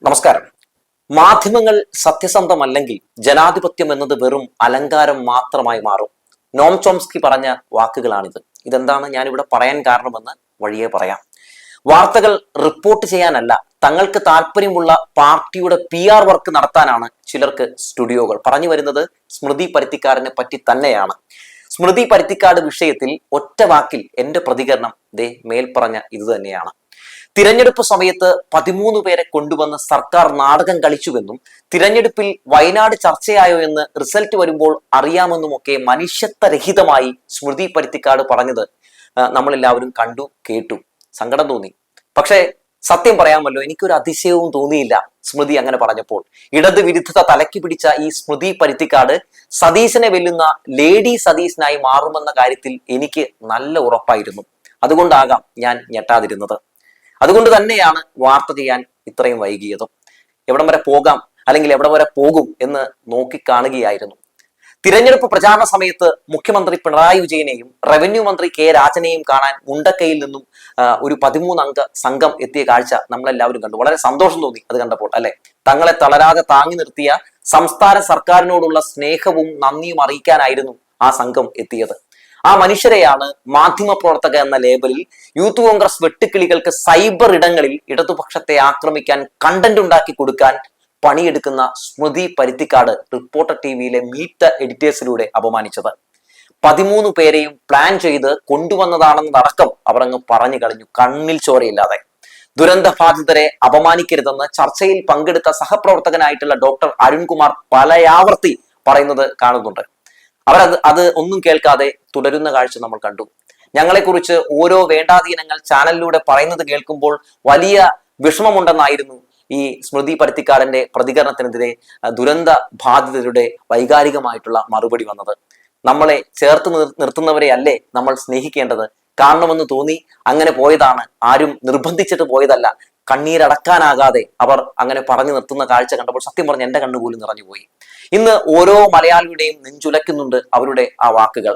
നമസ്കാരം. മാധ്യമങ്ങൾ സത്യസന്ധമല്ലെങ്കിൽ ജനാധിപത്യം എന്നത് വെറും അലങ്കാരം മാത്രമായി മാറും. നോം ചോംസ്കി പറഞ്ഞ വാക്കുകളാണിത്. ഇതെന്താണ് ഞാനിവിടെ പറയാൻ കാരണമെന്ന് വഴിയെ പറയാം. വാർത്തകൾ റിപ്പോർട്ട് ചെയ്യാനല്ല, തങ്ങൾക്ക് താല്പര്യമുള്ള പാർട്ടിയുടെ PR വർക്ക് നടത്താനാണ് ചിലർക്ക് സ്റ്റുഡിയോകൾ. പറഞ്ഞു വരുന്നത് സ്മൃതി പരുത്തിക്കാടിനെ പറ്റി തന്നെയാണ്. സ്മൃതി പരുത്തിക്കാട് വിഷയത്തിൽ ഒറ്റ വാക്കിൽ എന്റെ പ്രതികരണം മേൽപ്പറഞ്ഞ ഇത് തന്നെയാണ്. തിരഞ്ഞെടുപ്പ് സമയത്ത് 13 പേരെ കൊണ്ടുവന്ന് സർക്കാർ നാടകം കളിച്ചുവെന്നും തിരഞ്ഞെടുപ്പിൽ വയനാട് ചർച്ചയായോ എന്ന് റിസൾട്ട് വരുമ്പോൾ അറിയാമെന്നുമൊക്കെ മനുഷ്യത്വരഹിതമായി സ്മൃതി പരുത്തിക്കാട് പറഞ്ഞത് നമ്മളെല്ലാവരും കണ്ടു കേട്ടു. സങ്കടം തോന്നി. പക്ഷേ സത്യം പറയാമല്ലോ, എനിക്കൊരു അതിശയവും തോന്നിയില്ല സ്മൃതി അങ്ങനെ പറഞ്ഞപ്പോൾ. ഇടത് വിരുദ്ധത തലയ്ക്ക് പിടിച്ച ഈ സ്മൃതി പരുത്തിക്കാട് സതീശനെ വെല്ലുന്ന ലേഡി സതീശനായി മാറുമെന്ന കാര്യത്തിൽ എനിക്ക് നല്ല ഉറപ്പായിരുന്നു. അതുകൊണ്ടാകാം ഞാൻ ഞെട്ടാതിരുന്നത്. അതുകൊണ്ട് തന്നെയാണ് വാർത്ത ചെയ്യാൻ ഇത്രയും വൈകിയതും. എവിടം വരെ പോകാം അല്ലെങ്കിൽ എവിടം വരെ പോകും എന്ന് നോക്കിക്കാണുകയായിരുന്നു. തിരഞ്ഞെടുപ്പ് പ്രചാരണ സമയത്ത് മുഖ്യമന്ത്രി പിണറായി വിജയനെയും റവന്യൂ മന്ത്രി കെ രാജനെയും കാണാൻ മുണ്ടക്കയിൽ നിന്നും ഒരു 13 അംഗ സംഘം എത്തിയ കാഴ്ച നമ്മളെല്ലാവരും കണ്ടു. വളരെ സന്തോഷം തോന്നി അത് കണ്ടപ്പോൾ, അല്ലെ? തങ്ങളെ തളരാതെ താങ്ങി നിർത്തിയ സംസ്ഥാന സർക്കാരിനോടുള്ള സ്നേഹവും നന്ദിയും അറിയിക്കാനായിരുന്നു ആ സംഘം എത്തിയത്. ആ മനുഷ്യരെയാണ് മാധ്യമ പ്രവർത്തക എന്ന ലേബലിൽ യൂത്ത് കോൺഗ്രസ് വെട്ടുക്കിളികൾക്ക് സൈബർ ഇടങ്ങളിൽ ഇടതുപക്ഷത്തെ ആക്രമിക്കാൻ കണ്ടന്റ് ഉണ്ടാക്കി കൊടുക്കാൻ പണിയെടുക്കുന്ന സ്മൃതി പരുത്തിക്കാട് റിപ്പോർട്ടർ TVയിലെ മീറ്റ് ദ എഡിറ്റേഴ്സിലൂടെ അപമാനിച്ചത്. 13 പേരെയും പ്ലാൻ ചെയ്ത് കൊണ്ടുവന്നതാണെന്നതടക്കം അവർ അങ്ങ് പറഞ്ഞു കളഞ്ഞു, കണ്ണിൽ ചോരയില്ലാതെ. ദുരന്ത ബാധിതരെ അപമാനിക്കരുതെന്ന് ചർച്ചയിൽ പങ്കെടുത്ത സഹപ്രവർത്തകനായിട്ടുള്ള ഡോക്ടർ അരുൺകുമാർ പലയാവർത്തി പറയുന്നത് കാണുന്നുണ്ട്. അത് ഒന്നും കേൾക്കാതെ തുടരുന്ന കാഴ്ച നമ്മൾ കണ്ടു. ഞങ്ങളെക്കുറിച്ച് ഓരോ വേണ്ടാധീനങ്ങൾ ചാനലിലൂടെ പറയുന്നത് കേൾക്കുമ്പോൾ വലിയ വിഷമമുണ്ടെന്നായിരുന്നു ഈ സ്മൃതി പരുത്തിക്കാടിന്റെ പ്രതികരണത്തിനെതിരെ ദുരന്ത ബാധിതരുടെ വൈകാരികമായിട്ടുള്ള മറുപടി വന്നത്. നമ്മളെ ചേർത്ത് നിർത്തുന്നവരെ അല്ലേ നമ്മൾ സ്നേഹിക്കേണ്ടത്? കാണണമെന്ന് തോന്നി അങ്ങനെ പോയതാണ്, ആരും നിർബന്ധിച്ചിട്ട് പോയതല്ല. കണ്ണീരടക്കാനാകാതെ അവർ അങ്ങനെ പറഞ്ഞു നിർത്തുന്ന കാഴ്ച കണ്ടപ്പോൾ സത്യം പറഞ്ഞ് എന്റെ കണ്ണുപോലും നിറഞ്ഞുപോയി. ഇന്ന് ഓരോ മലയാളിയുടെയും നെഞ്ചുലയ്ക്കുന്നുണ്ട് അവരുടെ ആ വാക്കുകൾ.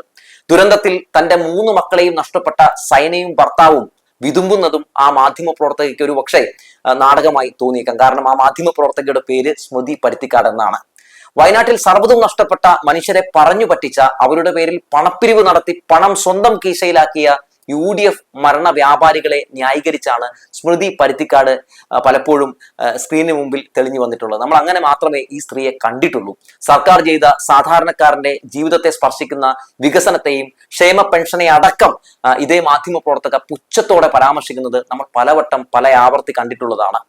ദുരന്തത്തിൽ തന്റെ 3 മക്കളെയും നഷ്ടപ്പെട്ട സൈനയും ഭർത്താവും വിതുമ്പുന്നതും ആ മാധ്യമ പ്രവർത്തകയ്ക്ക് ഒരു പക്ഷേ നാടകമായി തോന്നിയേക്കാം. കാരണം ആ മാധ്യമ പ്രവർത്തകയുടെ പേര് സ്മൃതി പരുത്തിക്കാട് എന്നാണ്. വയനാട്ടിൽ സർവ്വതും നഷ്ടപ്പെട്ട മനുഷ്യരെ പറഞ്ഞു പറ്റിച്ച, അവരുടെ പേരിൽ പണപ്പിരിവ് നടത്തി പണം സ്വന്തം കീശയിലാക്കിയ UDF മരണ വ്യാപാരികളെ ന്യായീകരിച്ചാണ് സ്മൃതി പരുത്തിക്കാട് പലപ്പോഴും സ്ക്രീനിന് മുമ്പിൽ തെളിഞ്ഞു വന്നിട്ടുള്ളത്. നമ്മൾ അങ്ങനെ മാത്രമേ ഈ സ്ത്രീയെ കണ്ടിട്ടുള്ളൂ. സർക്കാർ ചെയ്ത സാധാരണക്കാരന്റെ ജീവിതത്തെ സ്പർശിക്കുന്ന വികസനത്തെയും ക്ഷേമ പെൻഷനെ അടക്കം ഇതേ മാധ്യമ പ്രവർത്തക പുച്ഛത്തോടെ പരാമർശിക്കുന്നത് നമ്മൾ പലവട്ടം പല ആവർത്തി കണ്ടിട്ടുള്ളതാണ്.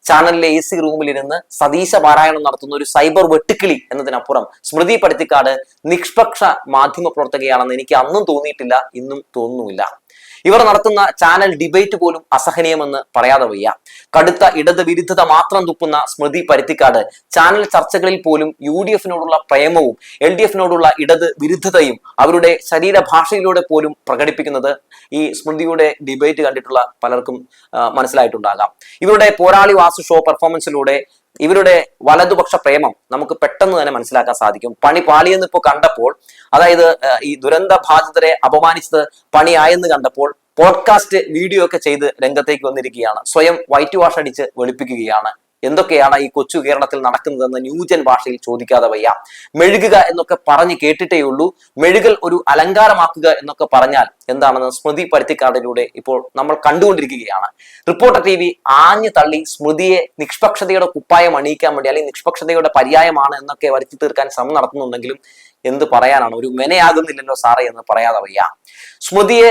ചാനലിലെ AC റൂമിലിരുന്ന് സതീശ പാരായണം നടത്തുന്ന ഒരു സൈബർ വെട്ടുക്കിളി എന്നതിനപ്പുറം സ്മൃതി പരുത്തിക്കാട് നിഷ്പക്ഷ മാധ്യമ പ്രവർത്തകയാണെന്ന് എനിക്ക് അന്നും തോന്നിയിട്ടില്ല, ഇന്നും തോന്നുന്നില്ല. ഇവർ നടത്തുന്ന ചാനൽ ഡിബേറ്റ് പോലും അസഹനീയമെന്ന് പറയാതെ വയ്യ. കടുത്ത ഇടത് വിരുദ്ധത മാത്രം തുപ്പുന്ന സ്മൃതി പരുത്തിക്കാട് ചാനൽ ചർച്ചകളിൽ പോലും UDFനോടുള്ള പ്രേമവും LDFനോടുള്ള ഇടത് വിരുദ്ധതയും അവരുടെ ശരീരഭാഷയിലൂടെ പോലും പ്രകടിപ്പിക്കുന്നത് ഈ സ്മൃതിയുടെ ഡിബേറ്റ് കണ്ടിട്ടുള്ള പലർക്കും മനസ്സിലായിട്ടുണ്ടാകാം. ഇവരുടെ പോരാളി വാസു ഷോ പെർഫോമൻസിലൂടെ ഇവരുടെ വലതുപക്ഷ പ്രേമം നമുക്ക് പെട്ടെന്ന് തന്നെ മനസ്സിലാക്കാൻ സാധിക്കും. പണി പാളിയെന്ന് ഇപ്പോൾ കണ്ടപ്പോൾ, അതായത് ഈ ദുരന്ത ബാധിതരെ അപമാനിച്ചത് പണിയായെന്ന് കണ്ടപ്പോൾ പോഡ്കാസ്റ്റ് വീഡിയോ ഒക്കെ ചെയ്ത് രംഗത്തേക്ക് വന്നിരിക്കുകയാണ്. സ്വയം വൈറ്റ് വാഷ് അടിച്ച് വെളുപ്പിക്കുകയാണ്. എന്തൊക്കെയാണ് ഈ കൊച്ചു കേരളത്തിൽ നടക്കുന്നതെന്ന് ന്യൂജൻ ഭാഷയിൽ ചോദിക്കാതെ വയ്യ. മെഴുകുക എന്നൊക്കെ പറഞ്ഞ് കേട്ടിട്ടേ ഉള്ളൂ. മെഴുകൽ ഒരു അലങ്കാരമാക്കുക എന്നൊക്കെ പറഞ്ഞാൽ എന്താണെന്ന് സ്മൃതി പരുത്തിക്കാടിലൂടെ ഇപ്പോൾ നമ്മൾ കണ്ടുകൊണ്ടിരിക്കുകയാണ്. റിപ്പോർട്ടർ TV ആഞ്ഞു തള്ളി സ്മൃതിയെ നിഷ്പക്ഷതയുടെ കുപ്പായം അണിയിക്കാൻ വേണ്ടി, അല്ലെങ്കിൽ നിഷ്പക്ഷതയുടെ പര്യായമാണ് എന്നൊക്കെ വരുത്തി തീർക്കാൻ ശ്രമം നടത്തുന്നുണ്ടെങ്കിലും എന്ത് പറയാനാണ്, ഒരു മെനയാകുന്നില്ലല്ലോ സാറേ എന്ന് പറയാതെ വയ്യ. സ്മൃതിയെ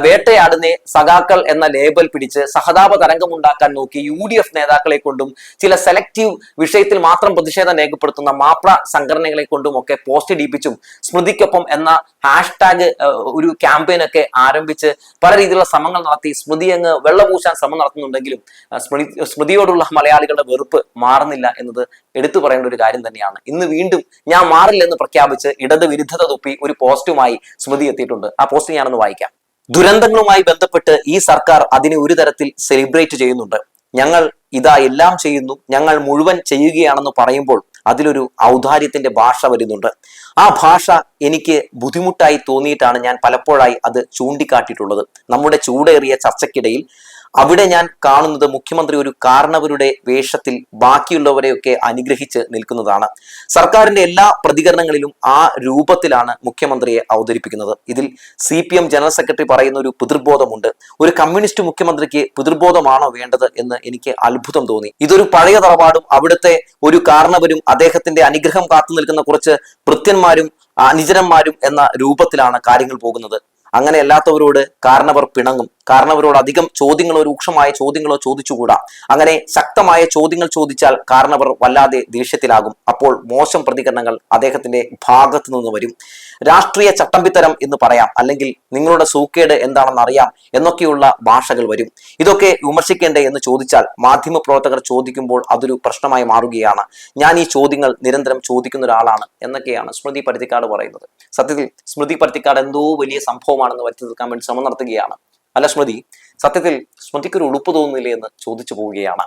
വേട്ടയാടുന്ന സഖാക്കൾ എന്ന ലേബൽ പിടിച്ച് സഹതാപ തരംഗമുണ്ടാക്കാൻ നോക്കി UDF നേതാക്കളെ കൊണ്ടും ചില സെലക്റ്റീവ് വിഷയത്തിൽ മാത്രം പ്രതിഷേധം രേഖപ്പെടുത്തുന്ന മാപ്ര സംഘടനകളെ കൊണ്ടും ഒക്കെ പോസ്റ്റ് ഇടിപ്പിച്ചും സ്മൃതിക്കൊപ്പം എന്ന ഹാഷ്ടാഗ് ഒരു ക്യാമ്പയിനൊക്കെ ആരംഭിച്ച് പല രീതിയിലുള്ള ശ്രമങ്ങൾ നടത്തി സ്മൃതി അങ്ങ് വെള്ളപൂശാൻ ശ്രമം നടത്തുന്നുണ്ടെങ്കിലും സ്മൃതിയോടുള്ള മലയാളികളുടെ വെറുപ്പ് മാറുന്നില്ല എന്നത് എടുത്തു പറയേണ്ട ഒരു കാര്യം തന്നെയാണ്. ഇന്ന് വീണ്ടും ഞാൻ മാറില്ലെന്ന് പ്രഖ്യാപിച്ച് ഇടത് വിരുദ്ധത തുപ്പി ഒരു പോസ്റ്റുമായി സ്മൃതി എത്തിയിട്ടുണ്ട്. ആ പോസ്റ്റ് ഞാനൊന്ന് വായിക്കാം. ദുരന്തങ്ങളുമായി ബന്ധപ്പെട്ട് ഈ സർക്കാർ അതിനെ ഒരു തരത്തിൽ സെലിബ്രേറ്റ് ചെയ്യുന്നുണ്ട്. ഞങ്ങൾ ഇതാ എല്ലാം ചെയ്യുന്നു, ഞങ്ങൾ മുഴുവൻ ചെയ്യുകയാണെന്ന് പറയുമ്പോൾ അതിലൊരു ഔദാര്യത്തിന്റെ ഭാഷ വരുന്നുണ്ട്. ആ ഭാഷ എനിക്ക് ബുദ്ധിമുട്ടായി തോന്നിയിട്ടാണ് ഞാൻ പലപ്പോഴായി അത് ചൂണ്ടിക്കാട്ടിയിട്ടുള്ളത്. നമ്മുടെ ചൂടേറിയ ചർച്ചയ്ക്കിടയിൽ അവിടെ ഞാൻ കാണുന്നത് മുഖ്യമന്ത്രി ഒരു കാരണവരുടെ വേഷത്തിൽ ബാക്കിയുള്ളവരെയൊക്കെ അനുഗ്രഹിച്ച് നിൽക്കുന്നതാണ്. സർക്കാരിന്റെ എല്ലാ പ്രതികരണങ്ങളിലും ആ രൂപത്തിലാണ് മുഖ്യമന്ത്രിയെ അവതരിപ്പിക്കുന്നത്. ഇതിൽ CPM ജനറൽ സെക്രട്ടറി പറയുന്ന ഒരു പിതൃബോധമുണ്ട്. ഒരു കമ്മ്യൂണിസ്റ്റ് മുഖ്യമന്ത്രിക്ക് പിതൃബോധമാണോ വേണ്ടത് എന്ന് എനിക്ക് അത്ഭുതം തോന്നി. ഇതൊരു പഴയ തറവാടും അവിടുത്തെ ഒരു കാരണവരും അദ്ദേഹത്തിന്റെ അനുഗ്രഹം കാത്തു നിൽക്കുന്ന കുറച്ച് ഭൃത്യന്മാരും അനുചരന്മാരും എന്ന രൂപത്തിലാണ് കാര്യങ്ങൾ പോകുന്നത്. അങ്ങനെ അല്ലാത്തവരോട് കാരണവർ പിണങ്ങും. കാരണവരോട് അധികം ചോദ്യങ്ങളോ രൂക്ഷമായ ചോദ്യങ്ങളോ ചോദിച്ചുകൂടാ. അങ്ങനെ ശക്തമായ ചോദ്യങ്ങൾ ചോദിച്ചാൽ കാരണവർ വല്ലാതെ ദേഷ്യത്തിലാകും. അപ്പോൾ മോശം പ്രതികരണങ്ങൾ അദ്ദേഹത്തിന്റെ ഭാഗത്തു നിന്ന് വരും. രാഷ്ട്രീയ ചട്ടമ്പിത്തരം എന്ന് പറയാം, അല്ലെങ്കിൽ നിങ്ങളുടെ സൂക്കേട് എന്താണെന്ന് അറിയാം എന്നൊക്കെയുള്ള ഭാഷകൾ വരും. ഇതൊക്കെ വിമർശിക്കേണ്ടേ എന്ന് ചോദിച്ചാൽ മാധ്യമ പ്രവർത്തകർ ചോദിക്കുമ്പോൾ അതൊരു പ്രശ്നമായി മാറുകയാണ്. ഞാൻ ഈ ചോദ്യങ്ങൾ നിരന്തരം ചോദിക്കുന്ന ഒരാളാണ് എന്നൊക്കെയാണ് സ്മൃതി പരുത്തിക്കാട് പറയുന്നത്. സത്യത്തിൽ സ്മൃതി പരുത്തിക്കാട് എന്തോ വലിയ സംഭവമാണെന്ന് വരുത്തി തീർക്കാൻ വേണ്ടി ശ്രമം നടത്തുകയാണ്. അല്ല സ്മൃതി, സത്യത്തിൽ സ്മൃതിക്ക് ഒരു ഉളുപ്പ് തോന്നുന്നില്ലേ എന്ന് ചോദിച്ചു പോവുകയാണ്.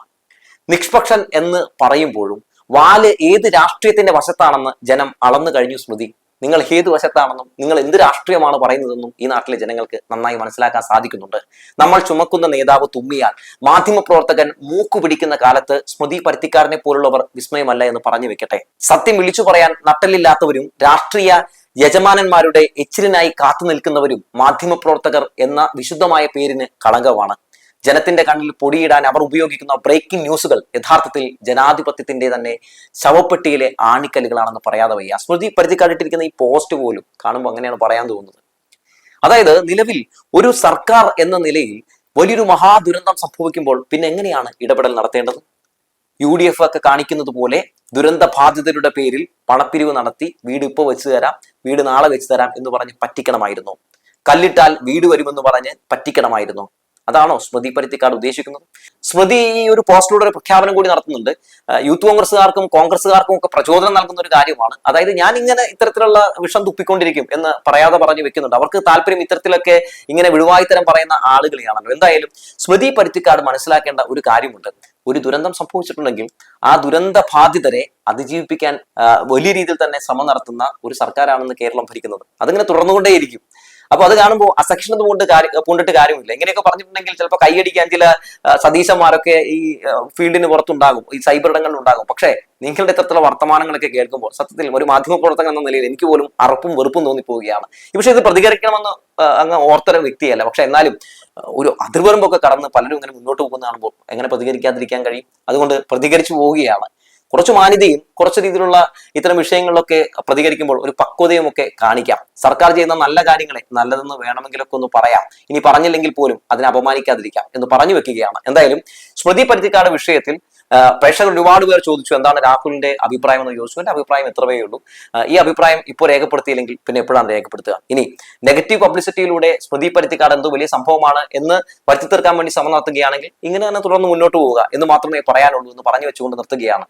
നിഷ്പക്ഷൻ എന്ന് പറയുമ്പോഴും വാല് ഏത് രാഷ്ട്രീയത്തിന്റെ വശത്താണെന്ന് ജനം അളന്നു കഴിഞ്ഞു. സ്മൃതി, നിങ്ങൾ ഏത് വശത്താണെന്നും നിങ്ങൾ എന്ത് രാഷ്ട്രീയമാണ് പറയുന്നതെന്നും ഈ നാട്ടിലെ ജനങ്ങൾക്ക് നന്നായി മനസ്സിലാക്കാൻ സാധിക്കുന്നുണ്ട്. നമ്മൾ ചുമക്കുന്ന നേതാവ് തുമ്മിയാൽ മാധ്യമപ്രവർത്തകൻ മൂക്കു പിടിക്കുന്ന കാലത്ത് സ്മൃതി പരുത്തിക്കാടിനെ പോലുള്ളവർ വിസ്മയമല്ല എന്ന് പറഞ്ഞു വെക്കട്ടെ. സത്യം വിളിച്ചു പറയാൻ നട്ടലില്ലാത്തവരും രാഷ്ട്രീയ യജമാനന്മാരുടെ എച്ചിലിനായി കാത്തു നിൽക്കുന്നവരും മാധ്യമപ്രവർത്തകർ എന്ന വിശുദ്ധമായ പേരിന് കളങ്കമാണ്. ജനത്തിന്റെ കണ്ണിൽ പൊടിയിടാൻ അവർ ഉപയോഗിക്കുന്ന ബ്രേക്കിംഗ് ന്യൂസുകൾ യഥാർത്ഥത്തിൽ ജനാധിപത്യത്തിന്റെ തന്നെ ശവപ്പെട്ടിയിലെ ആണിക്കല്ലുകളാണെന്ന് പറയാതെ വയ്യ. സ്മൃതി പരുത്തിക്കാടിട്ടിരിക്കുന്ന ഈ പോസ്റ്റ് പോലും കാണുമ്പോൾ അങ്ങനെയാണ് പറയാൻ തോന്നുന്നത്. അതായത് നിലവിൽ ഒരു സർക്കാർ എന്ന നിലയിൽ വലിയൊരു മഹാദുരന്തം സംഭവിക്കുമ്പോൾ പിന്നെ എങ്ങനെയാണ് ഇടപെടൽ നടത്തേണ്ടത്? UDF ഒക്കെ കാണിക്കുന്നത് പോലെ ദുരന്ത ബാധിതരുടെ പേരിൽ പണപ്പിരിവ് നടത്തി വീട് ഇപ്പോൾ വെച്ച് തരാം, വീട് നാളെ വെച്ച് തരാം എന്ന് പറഞ്ഞ് പറ്റിക്കണമായിരുന്നു. കല്ലിട്ടാൽ വീട് വരുമെന്ന് പറഞ്ഞ് പറ്റിക്കണമായിരുന്നു. അതാണോ സ്മൃതി പരുത്തിക്കാട് ഉദ്ദേശിക്കുന്നത്? സ്മൃതി ഈ ഒരു പോസ്റ്റിലൂടെ ഒരു പ്രഖ്യാപനം കൂടി നടത്തുന്നുണ്ട്. യൂത്ത് കോൺഗ്രസ്സുകാർക്കും കോൺഗ്രസ്സുകാർക്കും ഒക്കെ പ്രചോദനം നൽകുന്ന ഒരു കാര്യമാണ്. അതായത് ഞാൻ ഇങ്ങനെ ഇത്തരത്തിലുള്ള വിഷം തുപ്പിക്കൊണ്ടിരിക്കും എന്ന് പറയാതെ പറഞ്ഞു വെക്കുന്നുണ്ട്. അവർക്ക് താല്പര്യം ഇത്തരത്തിലൊക്കെ ഇങ്ങനെ വിടുവായിത്തരം പറയുന്ന ആളുകളെയാണല്ലോ. എന്തായാലും സ്മൃതി പരുത്തിക്കാട് മനസ്സിലാക്കേണ്ട ഒരു കാര്യമുണ്ട്. ഒരു ദുരന്തം സംഭവിച്ചിട്ടുണ്ടെങ്കിൽ ആ ദുരന്ത ബാധിതരെ അതിജീവിപ്പിക്കാൻ വലിയ രീതിയിൽ തന്നെ ശ്രമം നടത്തുന്ന ഒരു സർക്കാരാണെന്ന് കേരളം ഭരിക്കുന്നത്. അതിങ്ങനെ തുടർന്നുകൊണ്ടേയിരിക്കും. അപ്പൊ അത് കാണുമ്പോൾ അസഹിഷ്ണുത പൂണ്ടിട്ട് കാര്യമില്ല. ഇങ്ങനെയൊക്കെ പറഞ്ഞിട്ടുണ്ടെങ്കിൽ ചിലപ്പോൾ കൈയടിക്കാൻ ചില സതീശന്മാരൊക്കെ ഈ ഫീൽഡിന് പുറത്തുണ്ടാകും, ഈ സൈബർ ഇടങ്ങളിൽ ഉണ്ടാകും. പക്ഷേ നിങ്ങളുടെ ഇത്തരത്തിലുള്ള വർത്തമാനങ്ങളൊക്കെ കേൾക്കുമ്പോൾ സത്യത്തിൽ ഒരു മാധ്യമ പ്രവർത്തകൻ എന്ന നിലയിൽ എനിക്ക് പോലും അറപ്പും വെറുപ്പും തോന്നിപ്പോവുകയാണ്. ഈ വിഷയത്തിൽ പ്രതികരിക്കണമെന്ന് അങ്ങ് ഓർത്തൊരു വ്യക്തിയല്ല. പക്ഷെ എന്നാലും ഒരു അതിർവരമ്പൊക്കെ കടന്ന് പലരും ഇങ്ങനെ മുന്നോട്ട് പോകുന്ന കാണുമ്പോൾ എങ്ങനെ പ്രതികരിക്കാതിരിക്കാൻ കഴിയും? അതുകൊണ്ട് പ്രതികരിച്ചു പോവുകയാണ്. കുറച്ച് മാന്യതയും കുറച്ച് രീതിയിലുള്ള ഇത്തരം വിഷയങ്ങളിലൊക്കെ പ്രതികരിക്കുമ്പോൾ ഒരു പക്വതയും ഒക്കെ കാണിക്കാം. സർക്കാർ ചെയ്യുന്ന നല്ല കാര്യങ്ങളെ നല്ലതെന്ന് വേണമെങ്കിലൊക്കെ ഒന്ന് പറയാം. ഇനി പറഞ്ഞില്ലെങ്കിൽ പോലും അതിനെ അപമാനിക്കാതിരിക്കാം എന്ന് പറഞ്ഞു വെക്കുകയാണ്. എന്തായാലും സ്മൃതി പരുത്തിക്കാട് വിഷയത്തിൽ പ്രേക്ഷകർ ഒരുപാട് പേർ ചോദിച്ചു എന്താണ് രാഹുലിന്റെ അഭിപ്രായം എന്ന് ചോദിച്ചു. എന്റെ അഭിപ്രായം എത്രവേ ഉള്ളൂ. ഈ അഭിപ്രായം ഇപ്പോൾ രേഖപ്പെടുത്തിയില്ലെങ്കിൽ പിന്നെ എപ്പോഴാണ് രേഖപ്പെടുത്തുക? ഇനി നെഗറ്റീവ് പബ്ലിസിറ്റിയിലൂടെ സ്മൃതി പരുത്തിക്കാട് എന്തോ വലിയ സംഭവമാണ് എന്ന് വരുത്തി തീർക്കാൻ വേണ്ടി ശ്രമം നടത്തുകയാണെങ്കിൽ ഇങ്ങനെ തന്നെ തുടർന്ന് മുന്നോട്ട് പോവുക എന്ന് മാത്രമേ പറയാനുള്ളൂ എന്ന് പറഞ്ഞു വെച്ചുകൊണ്ട് നിർത്തുകയാണ്.